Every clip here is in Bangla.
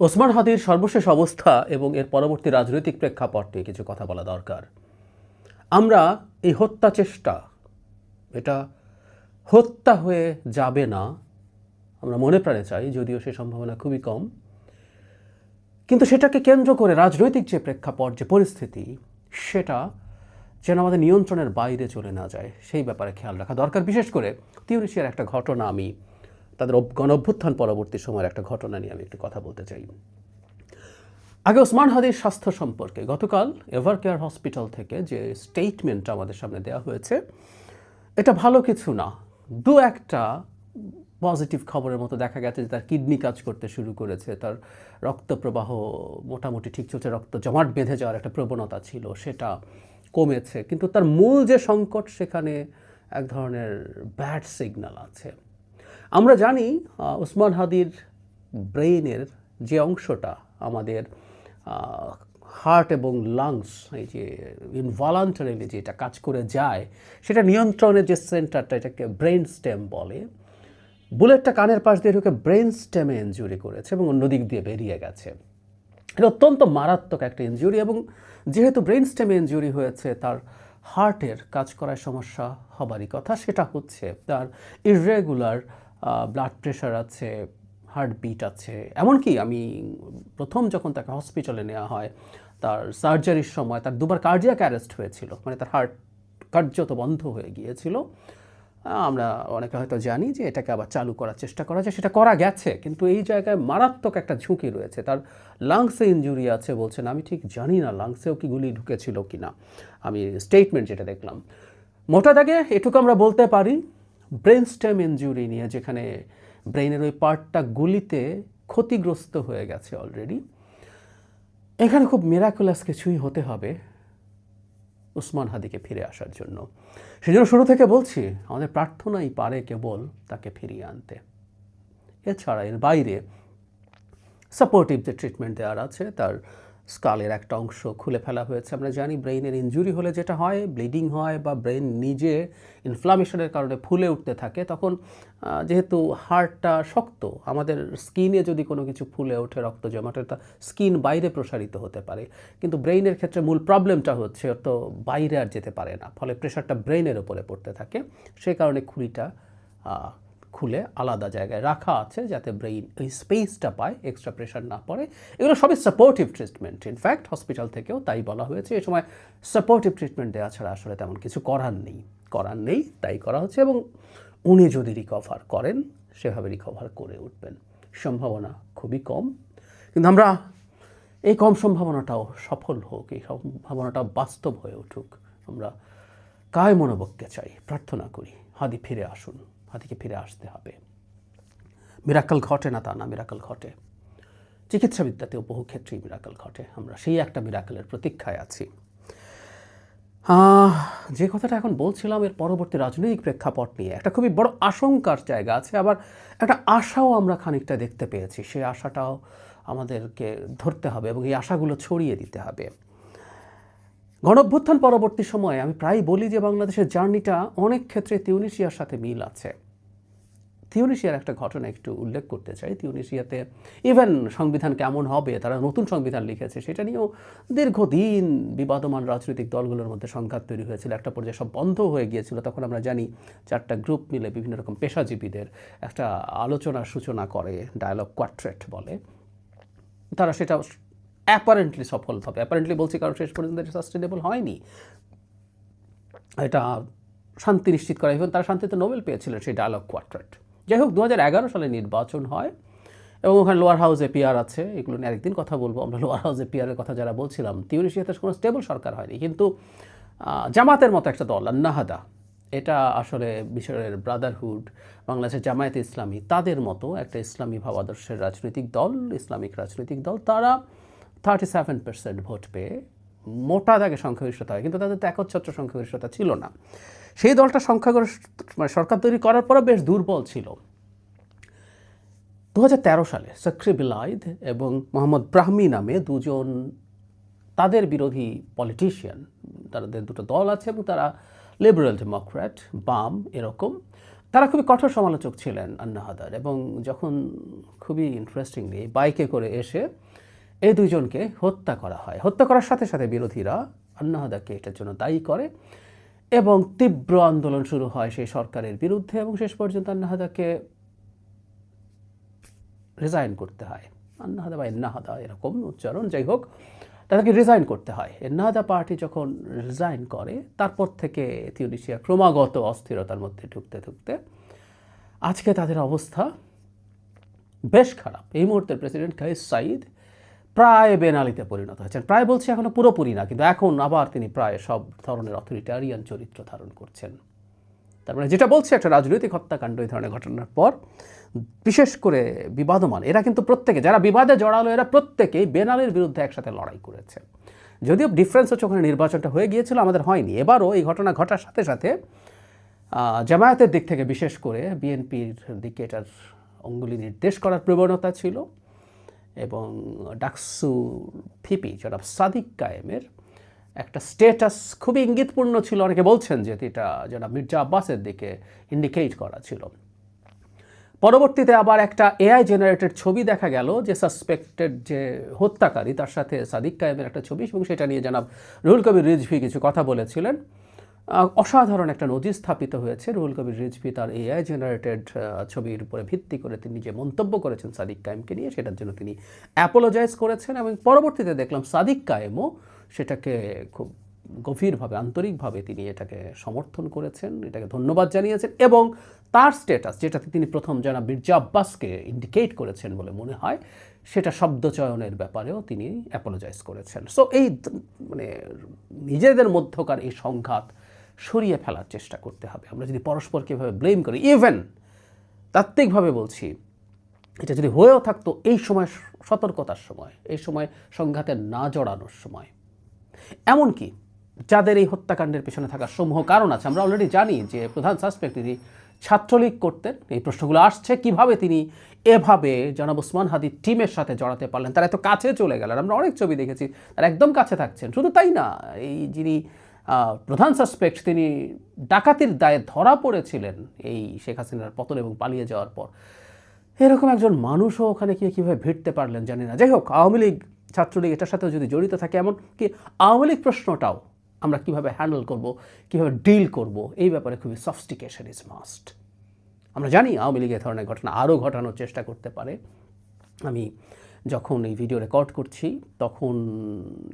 ওসমান হাদির সর্বশেষ অবস্থা এবং এর পরবর্তী রাজনৈতিক প্রেক্ষাপট নিয়ে কিছু কথা বলা দরকার। আমরা এই হত্যা চেষ্টা, এটা হত্যা হয়ে যাবে না আমরা মনে প্রাণে চাই, যদিও সে সম্ভাবনা খুবই কম। কিন্তু সেটাকে কেন্দ্র করে রাজনৈতিক যে প্রেক্ষাপট, যে পরিস্থিতি, সেটা যেন আমাদের নিয়ন্ত্রণের বাইরে চলে না যায়, সেই ব্যাপারে খেয়াল রাখা দরকার। বিশেষ করে তিউনিসিয়ার একটা ঘটনা, আমি তাদের গণঅভ্যুত্থান পরবর্তী সময়ের একটা ঘটনা নিয়ে আমি একটু কথা বলতে চাই। আগে ওসমান হাদির স্বাস্থ্য সম্পর্কে গতকাল এভার কেয়ার হসপিটাল থেকে যে স্টেটমেন্টটা আমাদের সামনে দেওয়া হয়েছে, এটা ভালো কিছু না। দু একটা পজিটিভ খবরের মতো দেখা গেছে যে তার কিডনি কাজ করতে শুরু করেছে, তার রক্ত প্রবাহ মোটামুটি ঠিক চলছে, রক্ত জমাট বেঁধে যাওয়ার একটা প্রবণতা ছিল সেটা কমেছে, কিন্তু তার মূল যে সংকট সেখানে এক ধরনের ব্যাড সিগন্যাল আছে। আমরা জানি ওসমান হাদির ব্রেইনের যে অংশটা আমাদের হার্ট এবং লাংস, এই যে ইনভলান্টারিলি যেটা কাজ করে যায়, সেটা নিয়ন্ত্রণের যে সেন্টারটা, এটাকে ব্রেন স্টেম বলে। বুলেটটা কানের পাশ দিয়ে ঢুকে ব্রেন স্টেমে ইনজুরি করেছে এবং অন্যদিক দিয়ে বেরিয়ে গেছে। এটা অত্যন্ত মারাত্মক একটা ইনজুরি, এবং যেহেতু ব্রেন স্টেমে ইনজুরি হয়েছে, তার হার্টের কাজ করার সমস্যা হবারই কথা। সেটা হচ্ছে তার ইররেগুলার ব্লাড প্রেশার আছে, হার্টবিট আছে। এমনকি আমি প্রথম যখন তাকে হসপিটালে নেওয়া হয়, তার সার্জারির সময় তার দুবার কার্ডিয়াক অ্যারেস্ট হয়েছিল, মানে তার হার্ট কার্যত বন্ধ হয়ে গিয়েছিল। আমরা অনেকে হয়তো জানি যে এটাকে আবার চালু করার চেষ্টা করা যায়, সেটা করা গেছে, কিন্তু এই জায়গায় মারাত্মক একটা ঝুঁকি রয়েছে। তার লাংসে ইনজুরি আছে বলছেন, আমি ঠিক জানি না লাংসেও কি গুলি ঢুকেছিল কি না, আমি স্টেটমেন্ট যেটা দেখলাম। মোটা দাগে এটুকু আমরা বলতে পারি, ব্রেন স্টেম ইনজুরি নিয়ে, যেখানে ব্রেইনের ওই পার্টটা গুলিতে ক্ষতিগ্রস্ত হয়ে গেছে অলরেডি, এখানে খুব মিরাকুলাস কিছুই হতে হবে ওসমান হাদিকে ফিরে আসার জন্য। সেজন্য শুরু থেকে বলছি, আমাদের প্রার্থনাই পারে কেবল তাকে ফিরিয়ে আনতে। এছাড়া এর বাইরে সাপোর্টিভ যে ট্রিটমেন্ট দেওয়ার আছে, তার স্কালের একটা অংশ খুলে ফেলা হয়েছে। আমরা জানি ব্রেইনের ইনজুরি হলে যেটা হয়, ব্লিডিং হয় বা ব্রেন নিজে ইনফ্লামেশনের কারণে ফুলে উঠতে থাকে, তখন যেহেতু হার্টটা শক্ত, আমাদের স্কিনে যদি কোনো কিছু ফুলে ওঠে, রক্ত জমাটে, তা স্কিন বাইরে প্রসারিত হতে পারে। কিন্তু ব্রেইনের ক্ষেত্রে মূল প্রবলেমটা হচ্ছে তো বাইরে আর যেতে পারে না, ফলে প্রেশারটা ব্রেইনের ওপরে পড়তে থাকে। সেই কারণে খুলিটা খুলে আলাদা জায়গায় রাখা আছে, যাতে ব্রেইন ওই স্পেসটা পায়, এক্সট্রা প্রেশার না পড়ে। এগুলো সবই সাপোর্টিভ ট্রিটমেন্ট। ইনফ্যাক্ট হসপিটাল থেকেও তাই বলা হয়েছে, এই সময় সাপোর্টিভ ট্রিটমেন্ট দেওয়া ছাড়া আসলে তেমন কিছু করার নেই, তাই করা হচ্ছে। এবং উনি যদি রিকভার করেন, সেভাবে রিকভার করে উঠবেন। সম্ভাবনা খুবই কম, কিন্তু আমরা এই কম সম্ভাবনাটাও সফল হোক, এই সম্ভাবনাটাও বাস্তব হয়ে উঠুক, আমরা কায় মনোবক্যে চাই, প্রার্থনা করি। হাদি ফিরে আসুন, হাদিকে ফিরে আসতে হবে। মিরাকল ঘটে না তা না, মিরাকল ঘটে। চিকিৎসাবিদ্যাতেও বহু ক্ষেত্রেই মিরাকল ঘটে, আমরা সেই একটা মিরাকলের প্রতীক্ষায় আছি। যে কথাটা এখন বলছিলাম, এর পরবর্তী রাজনৈতিক প্রেক্ষাপট নিয়ে একটা খুবই বড় আশঙ্কার জায়গা আছে, আবার একটা আশাও আমরা খানিকটা দেখতে পেয়েছি। সেই আশাটাও আমাদেরকে ধরতে হবে এবং এই আশাগুলো ছড়িয়ে দিতে হবে। গণঅভ্যুত্থান পরবর্তী সময়ে আমি প্রায় বলি যে বাংলাদেশের জার্নিটা অনেক ক্ষেত্রে তিউনিসিয়ার সাথে মিল আছে। তিউনিসিয়ার একটা ঘটনা একটু উল্লেখ করতে চাই। তিউনিসিয়াতে ইভেন সংবিধান কেমন হবে, তারা নতুন সংবিধান লিখেছে, সেটা নিয়েও দীর্ঘদিন বিবাদমান রাজনৈতিক দলগুলোর মধ্যে সংঘাত তৈরি হয়েছিল। একটা পর্যায়ে সব বন্ধ হয়ে গিয়েছিল। তখন আমরা জানি 4টা গ্রুপ মিলে বিভিন্ন রকম পেশাজীবীদের একটা আলোচনার সূচনা করে, ডায়ালগ কোয়ার্টেট বলে। তারা সেটা অ্যাপারেন্টলি সফলভাবে, অ্যাপারেন্টলি বলছি কারণ শেষ পর্যন্ত এটা সাস্টেনেবল হয়নি, এটা শান্তি নিশ্চিত করা। ইভেন তারা শান্তিতে নোবেল পেয়েছিলেন সেই ডায়ালগ কোয়ার্টেট। যাই হোক, 2011 সালে নির্বাচন হয় এবং ওখানে লোয়ার হাউসে পিআর আছে। এগুলো নিয়ে আরেকদিন কথা বলবো। আমরা লোয়ার হাউসে পিআরের কথা যারা বলছিলাম, তিউনিসিয়াতে কোনো স্টেবল সরকার হয়নি, কিন্তু জামাতের মতো একটা দল, নাহাদা, এটা আসলে মিশরের ব্রাদারহুড, বাংলাদেশের জামায়াতে ইসলামী, তাদের মতো একটা ইসলামী ভাবাদর্শের রাজনৈতিক দল, ইসলামিক রাজনৈতিক দল, তারা 37% ভোট পেয়ে মোটা দাগে সংখ্যাগরিষ্ঠতা হয়, কিন্তু তাদের তো একচ্ছত্র সংখ্যাগরিষ্ঠতা ছিল না। সেই দলটা মানে সরকার তৈরি করার পরও বেশ দুর্বল ছিল। 2013 সালে সাকরি বিলাইদ এবং মোহাম্মদ ব্রাহমি নামে দুজন তাদের বিরোধী পলিটিশিয়ান, তাদের দুটো দল আছে এবং তারা লিবারেল ডেমোক্র্যাট, বাম এরকম, তারা খুবই কঠোর সমালোচক ছিলেন আন্না হাদার, এবং যখন খুবই ইন্টারেস্টিংলি বাইকে করে এসে এই দুইজনকে হত্যা করা হয়, হত্যা করার সাথে সাথে বিরোধীরা আন্না হাদারকে এটার জন্য দায়ী করে এবং তীব্র আন্দোলন শুরু হয় সেই সরকারের বিরুদ্ধে, এবং শেষ পর্যন্ত আন্না হাদারকে রিজাইন করতে হয়। আন্না হাদা বা এন্না হাদা এরকম উচ্চারণ, যাই হোক, তাদেরকে রিজাইন করতে হয়। এন্না হাদা পার্টি যখন রিজাইন করে তারপর থেকে তিউনিসিয়া ক্রমাগত অস্থিরতার মধ্যে ঢুকতে ঢুকতে আজকে তাদের অবস্থা বেশ খারাপ। এই মুহূর্তের প্রেসিডেন্ট কাইস সাইদ প্রায় বেনালিতে পরিণত হয়েছেন। প্রায় বলছি, এখনও পুরোপুরি না, কিন্তু এখন আবার তিনি প্রায় সব ধরনের অথরিটারিয়ান চরিত্র ধারণ করছেন। তার মানে যেটা বলছে, একটা রাজনৈতিক হত্যাকাণ্ড এই ধরনের ঘটনার পর বিশেষ করে বিবাদমান এরা কিন্তু প্রত্যেকে, যারা বিবাদে জড়ালো এরা প্রত্যেকেই বেনালির বিরুদ্ধে একসাথে লড়াই করেছে। যদিও ডিফারেন্স হচ্ছে ওখানে নির্বাচনটা হয়ে গিয়েছিল, আমাদের হয়নি। এবারও এই ঘটনা ঘটার সাথে সাথে জামায়াতের দিক থেকে বিশেষ করে বিএনপির দিকে এটার অঙ্গুলি নির্দেশ করার প্রবণতা ছিল, এবং ডাকসু ভিপি জনাব সাদিক কায়েমের একটা স্ট্যাটাস খুবই ইঙ্গিতপূর্ণ ছিল। অনেকে বলছেন যে এটা জনাব মির্জা আব্বাসের দিকে ইন্ডিকেট করা ছিল। পরবর্তীতে আবার একটা এআই জেনারেটেড ছবি দেখা গেল, যে সাসপেক্টেড যে হত্যাকারী তার সাথে সাদিক কায়েমের একটা ছবি, এবং সেটা নিয়ে জনাব রুহুল কবির রিজভী কিছু কথা বলেছিলেন। অসাধারণ একটা নজির স্থাপিত হয়েছে। রুহুল কবির রিজভী তার এআই জেনারেটেড ছবির উপরে ভিত্তি করে তিনি যে মন্তব্য করেছেন সাদিক কায়েমকে নিয়ে, সেটার জন্য তিনি অ্যাপোলোজাইজ করেছেন, এবং পরবর্তীতে দেখলাম সাদিক কায়েমও সেটাকে খুব গভীরভাবে আন্তরিকভাবে তিনি এটাকে সমর্থন করেছেন, এটাকে ধন্যবাদ জানিয়েছেন, এবং তার স্ট্যাটাস যেটাতে তিনি প্রথম জনাব মির্জা আব্বাসকে ইন্ডিকেট করেছেন বলে মনে হয়, সেটা শব্দচয়নের ব্যাপারেও তিনি অ্যাপোলোজাইজ করেছেন। সো এই মানে নিজেদের মধ্যকার এই সংঘাত সরিয়ে ফেলার চেষ্টা করতে হবে। আমরা যদি পরস্পরকে এভাবে ব্লেম করি, ইভেন তাত্ত্বিকভাবে বলছি, এটা যদি হয়েও থাকতো এই সময় সতর্কতার সময়, এই সময় সংঘাতে না জড়ানোর সময়, এমনকি যাদের এই হত্যাকাণ্ডের পেছনে থাকার সমূহ কারণ আছে, আমরা অলরেডি জানি যে প্রধান সাসপেক্ট তিনি ছাত্রলীগ করতেন। এই প্রশ্নগুলো আসছে কিভাবে তিনি এভাবে জনাব ওসমান হাদির টিমের সাথে জড়াতে পারলেন, তারা এত কাছে চলে গেলেন। আমরা অনেক ছবি দেখেছি তারা একদম কাছে থাকছেন। শুধু তাই না, এই যিনি প্রধান সাসপেক্ট তিনি ডাকাতির দায়ে ধরা পড়েছিলেন এই শেখ হাসিনার পতন এবং পালিয়ে যাওয়ার পর। এরকম একজন মানুষও ওখানে কীভাবে ভিড়তে পারলেন জানি না। যাই হোক, আওয়ামী লীগ ছাত্রলীগ এটার সাথেও যদি জড়িত থাকে, এমন কি আওয়ামী লীগ প্রশ্নটাও আমরা কীভাবে হ্যান্ডেল করব, কীভাবে ডিল করব, এই ব্যাপারে খুবই সফিস্টিকেশন ইজ মাস্ট। আমরা জানি আওয়ামী লীগ এ ধরনের ঘটনা আরও ঘটানোর চেষ্টা করতে পারে। আমি যখন এই ভিডিও রেকর্ড করছি তখন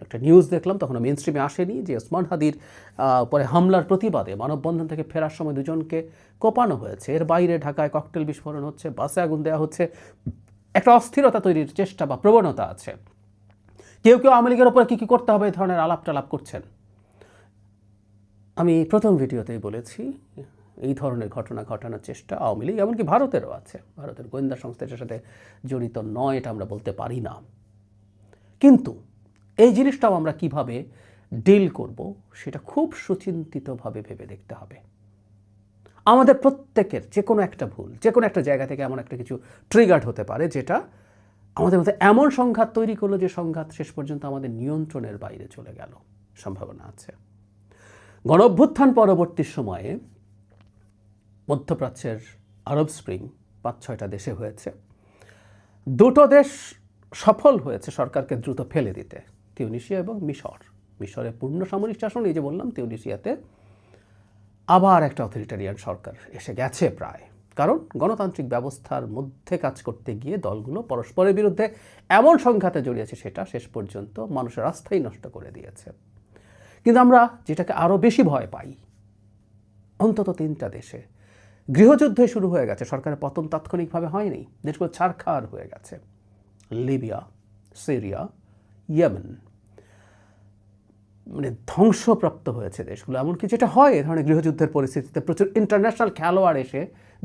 একটা নিউজ দেখলাম, তখন মেইন স্ট্রিমে আসেনি, যে ওসমান হাদির পরে হামলার প্রতিবাদে মানববন্ধন থেকে ফেরার সময় দুজনকে কোপানো হয়েছে। এর বাইরে ঢাকায় ককটেল বিস্ফোরণ হচ্ছে, বাসে আগুন দেওয়া হচ্ছে, একটা অস্থিরতা তৈরির চেষ্টা বা প্রবণতা আছে। কেউ কেউ আওয়ামী লীগের ওপর কী কী করতে হবে এই ধরনের আলাপ টালাপ করছেন। আমি প্রথম ভিডিওতেই বলেছি, এই ধরনের ঘটনা ঘটানোর চেষ্টা আওয়ামী লীগ এমনকি ভারতেরও আছে। ভারতের গোয়েন্দা সংস্থাটার সাথে জড়িত নয় এটা আমরা বলতে পারি না, কিন্তু এই জিনিসটাও আমরা কিভাবে ডিল করব সেটা খুব সুচিন্তিতভাবে ভেবে দেখতে হবে। আমাদের প্রত্যেকের যে কোনো একটা ভুল, যে কোনো একটা জায়গা থেকে এমন একটা কিছু ট্রিগার্ড হতে পারে, যেটা আমাদের মধ্যে এমন সংঘাত তৈরি করলো যে সংঘাত শেষ পর্যন্ত আমাদের নিয়ন্ত্রণের বাইরে চলে গেল। সম্ভাবনা আছে। গণঅভ্যুত্থান পরবর্তী সময়ে মধ্যপ্রাচ্যের আরব স্প্রিং 5-6টা দেশে হয়েছে। দুটো দেশ সফল হয়েছে সরকারকে দ্রুত ফেলে দিতে, তিউনিসিয়া এবং মিশর। মিশরে পূর্ণ সামরিক শাসন, এই যে বললাম, তিউনিসিয়াতে আবার একটা অথরিটারিয়ান সরকার এসে গেছে প্রায়। কারণ গণতান্ত্রিক ব্যবস্থার মধ্যে কাজ করতে গিয়ে দলগুলো পরস্পরের বিরুদ্ধে এমন সংঘাতে জড়িয়েছে, সেটা শেষ পর্যন্ত মানুষের আস্থাই নষ্ট করে দিয়েছে। কিন্তু আমরা যেটাকে আরও বেশি ভয় পাই, অন্তত 3টা দেশে গৃহযুদ্ধে শুরু হয়ে গেছে। সরকারের পতন তাৎক্ষণিকভাবে হয়নি, দেশগুলো ছারখার হয়ে গেছে। লিবিয়া, সিরিয়া, ইয়েমেন, মানে ধ্বংসপ্রাপ্ত হয়েছে দেশগুলো। এমনকি যেটা হয় এ ধরনের গৃহযুদ্ধের পরিস্থিতিতে প্রচুর ইন্টারন্যাশনাল খেলোয়াড় এসে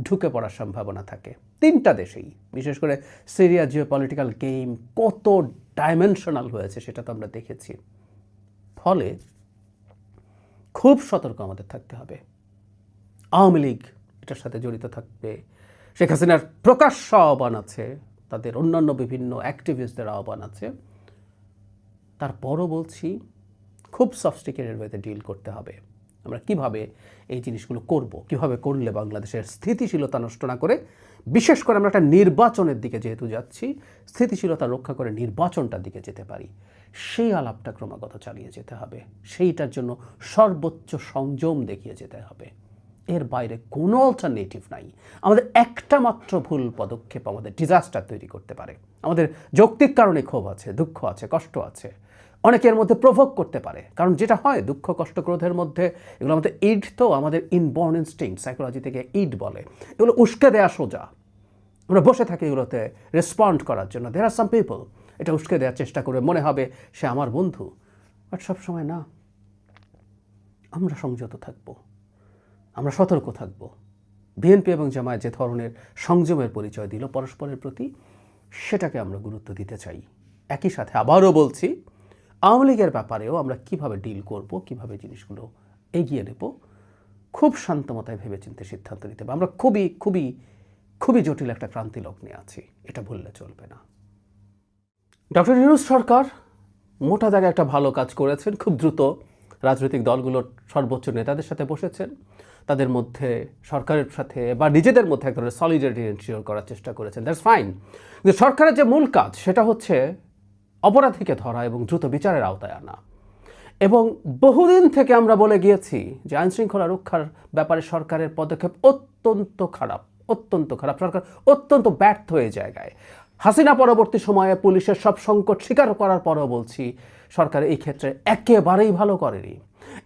ঢুকে পড়ার সম্ভাবনা থাকে 3টা দেশেই। বিশেষ করে সিরিয়া জিওপলিটিক্যাল গেম কত ডাইমেনশনাল হয়েছে সেটা তো আমরা দেখেছি। ফলে খুব সতর্ক আমাদের থাকতে হবে। আওয়ামী লীগ এটার সাথে জড়িত থাকবে, শেখ হাসিনার প্রকাশ্য আহ্বান আছে, তাদের অন্যান্য বিভিন্ন অ্যাক্টিভিস্টদের আহ্বান আছে। তারপরও বলছি, খুব সফিস্টিকেটেড ওয়েতে ডিল করতে হবে। আমরা কিভাবে এই জিনিসগুলো করব, কিভাবে করলে বাংলাদেশের স্থিতিশীলতা নষ্ট না করে, বিশেষ করে আমরা একটা নির্বাচনের দিকে যেহেতু যাচ্ছি, স্থিতিশীলতা রক্ষা করে নির্বাচনটার দিকে যেতে পারি, সেই আলাপটা ক্রমাগত চালিয়ে যেতে হবে। সেইটার জন্য সর্বোচ্চ সংযম দেখিয়ে যেতে হবে। এর বাইরে কোনো অল্টারনেটিভ নাই। আমাদের একটা মাত্র ভুল পদক্ষেপ আমাদের ডিজাস্টার তৈরি করতে পারে। আমাদের যৌক্তিক কারণে ক্ষোভ আছে, দুঃখ আছে, কষ্ট আছে, অনেকের মধ্যে প্রভোগ করতে পারে। কারণ যেটা হয়, দুঃখ, কষ্ট, ক্রোধের মধ্যে এগুলো আমাদের ইড, তো আমাদের ইনবর্ন ইনস্টিংক্ট, সাইকোলজি থেকে ইড বলে, এগুলো উস্কে দেওয়া সোজা। আমরা বসে থাকি এগুলোতে রেসপন্ড করার জন্য। দেয়ার আর সাম পিপল এটা উস্কে দেওয়ার চেষ্টা করে, মনে হবে সে আমার বন্ধু, বাট সবসময় না। আমরা সংযত থাকবো, আমরা সতর্ক থাকব। বিএনপি এবং জামায়াত যে ধরনের সংযমের পরিচয় দিল পরস্পরের প্রতি, সেটাকে আমরা গুরুত্ব দিতে চাই। একই সাথে আবারও বলছি, আওয়ামী লীগের ব্যাপারেও আমরা কিভাবে ডিল করব, কিভাবে জিনিসগুলো এগিয়ে নেব, খুব শান্তমতায় ভেবেচিন্তে সিদ্ধান্ত নিতে হবে। আমরা খুবই খুবই খুবই জটিল একটা ক্রান্তি লগ্নে আছি, এটা ভুললে চলবে না। ডক্টর ইউনূস সরকার মোটা দাগে একটা ভালো কাজ করেছেন। খুব দ্রুত রাজনৈতিক দলগুলোর সর্বোচ্চ নেতাদের সাথে বসেছেন, তাদের মধ্যে সরকারের সাথে বা নিজেদের মধ্যে এক ধরনের সলিডারিটি এনশিওর করার চেষ্টা করেছেন। That's fine. কিন্তু সরকারের যে মূল কাজ, সেটা হচ্ছে অপরাধীকে ধরা এবং দ্রুত বিচারের আওতায় আনা। এবং বহুদিন থেকে আমরা বলে গিয়েছি যে আইনশৃঙ্খলা রক্ষার ব্যাপারে সরকারের পদক্ষেপ অত্যন্ত খারাপ, অত্যন্ত খারাপ। সরকার অত্যন্ত ব্যর্থ হয়ে জায়গায়। হাসিনা পরবর্তী সময়ে পুলিশের সব সংকট স্বীকার করার পরও বলছি, সরকার এই ক্ষেত্রে একেবারেই ভালো করেনি।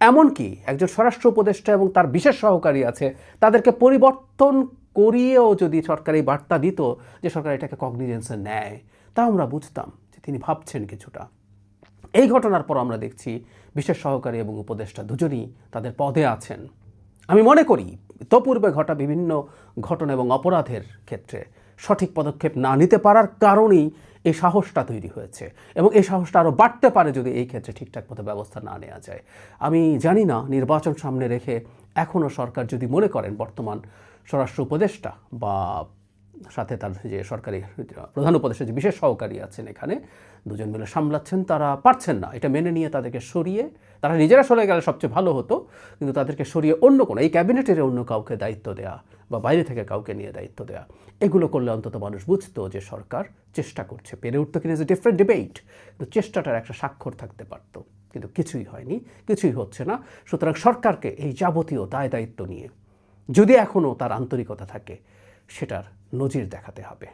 এমনকি একজন স্বরাষ্ট্র উপদেষ্টা এবং তার বিশেষ সহকারী আছে, তাদেরকে পরিবর্তন করিয়েও যদি সরকার এই বার্তা দিত যে সরকার এটাকে কগনিজেন্সে নেয়, তা আমরা বুঝতাম যে তিনি ভাবছেন কিছুটা। এই ঘটনার পর আমরা দেখছি বিশেষ সহকারী এবং উপদেষ্টা দুজনই তাদের পদে আছেন। আমি মনে করি তো পূর্বে ঘটা বিভিন্ন ঘটনা এবং অপরাধের ক্ষেত্রে সঠিক পদক্ষেপ না নিতে পারার কারণেই এই সাহসটা তৈরি হয়েছে, এবং এই সাহসটা আরও বাড়তে পারে যদি এই ক্ষেত্রে ঠিকঠাক মতো ব্যবস্থা না নেওয়া যায়। আমি জানি না, নির্বাচন সামনে রেখে এখনও সরকার যদি মনে করেন বর্তমান স্বরাষ্ট্র উপদেষ্টা বা সাথে তার যে সরকারি প্রধান উপদেষ্টা যে বিশেষ সহকারী আছেন, এখানে দুজন মিলে সামলাচ্ছেন, তারা পারছেন না এটা মেনে নিয়ে তাদেরকে সরিয়ে, তারা নিজেরা সরে গেলে সবচেয়ে ভালো হতো, কিন্তু তাদেরকে সরিয়ে অন্য কোনো, এই ক্যাবিনেটের অন্য কাউকে দায়িত্ব দেয়া বা বাইরে থেকে কাউকে নিয়ে দায়িত্ব দেয়া, এগুলো করলে অন্তত মানুষ বুঝতো যে সরকার চেষ্টা করছে। পেরে উঠতো কিনা যে ডিফারেন্ট ডিবেট, কিন্তু চেষ্টাটার একটা স্বাক্ষর থাকতে পারতো। কিন্তু কিছুই হয়নি, কিছুই হচ্ছে না। সুতরাং সরকারকে এই যাবতীয় দায় দায়িত্ব নিয়ে যদি এখনও তার আন্তরিকতা থাকে, সেটার নজির দেখাতে হবে।